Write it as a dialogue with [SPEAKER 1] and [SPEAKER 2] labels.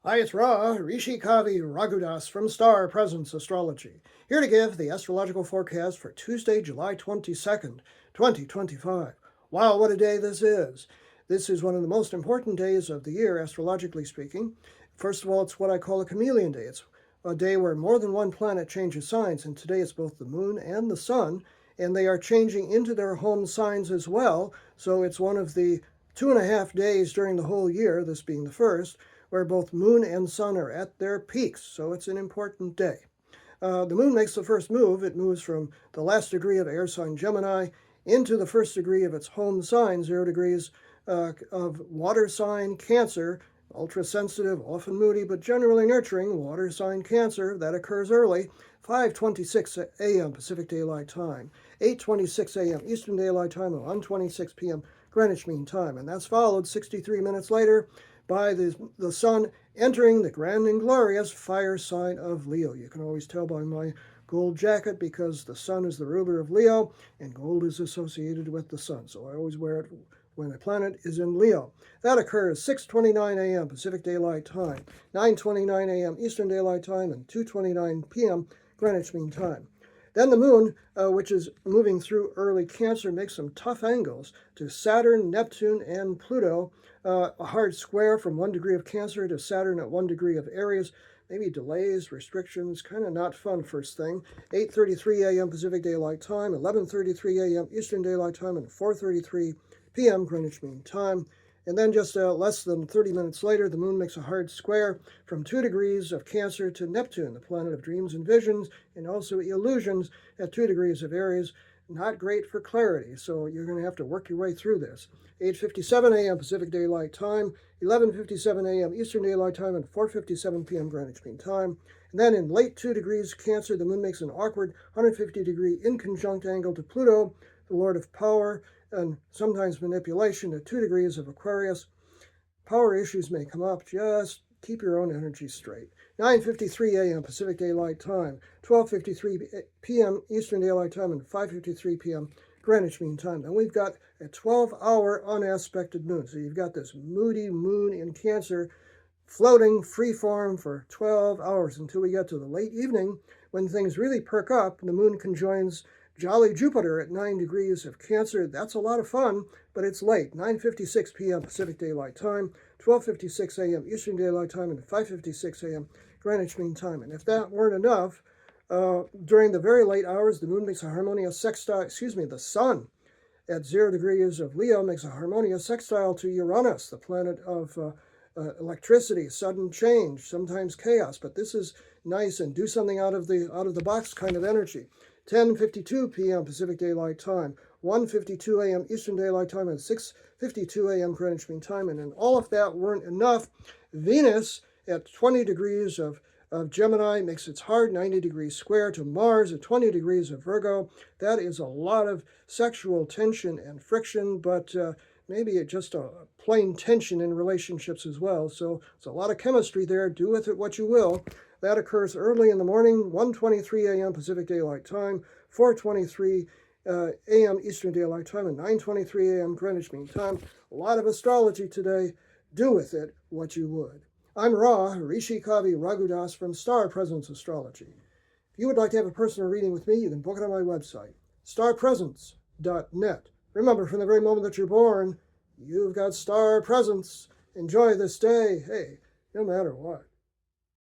[SPEAKER 1] Hi, it's Ra, Rishi Kavi Raghudas from Star Presence Astrology, here to give the astrological forecast for Tuesday, July 22nd, 2025. Wow, what a day this is! This is one of the most important days of the year, astrologically speaking. First of all, it's what I call a chameleon day. It's a day where more than one planet changes signs, and today it's both the moon and the sun, and they are changing into their home signs as well. So it's one of the 2.5 days during the whole year, this being the first, where both moon and sun are at their peaks, so it's an important day. The moon makes the first move. It moves from the last degree of air sign Gemini into the first degree of its home sign, 0 degrees of water sign Cancer, ultra sensitive, often moody, but generally nurturing water sign Cancer. That occurs early, 5:26 a.m. Pacific Daylight Time, 8:26 a.m. Eastern Daylight Time, and 1:26 p.m. Greenwich Mean Time. And that's followed 63 minutes later by the sun entering the grand and glorious fire sign of Leo. You can always tell by my gold jacket because the sun is the ruler of Leo and gold is associated with the sun. So I always wear it when a planet is in Leo. That occurs 6:29 a.m. Pacific Daylight Time, 9:29 a.m. Eastern Daylight Time, and 2:29 p.m. Greenwich Mean Time. Then the moon, which is moving through early Cancer, makes some tough angles to Saturn, Neptune, and Pluto. A hard square from 1 degree of Cancer to Saturn at 1 degree of Aries. Maybe delays, restrictions, kind of not fun first thing. 8:33 a.m. Pacific Daylight Time, 11:33 a.m. Eastern Daylight Time, and 4:33 p.m. Greenwich Mean Time. And then just less than 30 minutes later, the moon makes a hard square from 2 degrees of Cancer to Neptune, the planet of dreams and visions, and also illusions at 2 degrees of Aries. Not great for clarity, so you're going to have to work your way through this. 8:57 a.m. Pacific Daylight Time, 11:57 a.m. Eastern Daylight Time, and 4:57 p.m. Greenwich Mean Time. And then in late 2 degrees Cancer, the moon makes an awkward 150-degree inconjunct angle to Pluto, the lord of power and sometimes manipulation, at 2 degrees of Aquarius. Power issues may come up. Just keep your own energy straight. 9:53 a.m. Pacific Daylight Time, 12:53 p.m. Eastern Daylight Time, and 5:53 p.m. Greenwich Mean Time. Then we've got a 12-hour unaspected moon. So you've got this moody moon in Cancer floating freeform for 12 hours until we get to the late evening when things really perk up. The moon conjoins jolly Jupiter at 9 degrees of Cancer. That's a lot of fun, but it's late. 9:56 p.m. Pacific Daylight Time, 12:56 a.m. Eastern Daylight Time, and 5:56 a.m. Greenwich Mean Time. And if that weren't enough, during the very late hours, the moon makes a harmonious sextile, the sun at 0 degrees of Leo makes a harmonious sextile to Uranus, the planet of electricity, sudden change, sometimes chaos. But this is nice and do something out of the box kind of energy. 10:52 p.m. Pacific Daylight Time, 1:52 a.m. Eastern Daylight Time, and 6:52 a.m. Greenwich Mean Time. And all of that weren't enough, Venus at 20 degrees of Gemini makes its hard 90-degree square to Mars at 20 degrees of Virgo. That is a lot of sexual tension and friction, but maybe just a plain tension in relationships as well. So it's a lot of chemistry there. Do with it what you will. That occurs early in the morning, 1:23 a.m. Pacific Daylight Time, 4:23 a.m. Eastern Daylight Time, and 9:23 a.m. Greenwich Mean Time. A lot of astrology today. Do with it what you would. I'm Ra, Rishi Kavi Raghudas from Star Presence Astrology. If you would like to have a personal reading with me, you can book it on my website, starpresence.net. Remember, from the very moment that you're born, you've got star presence. Enjoy this day, hey, no matter what.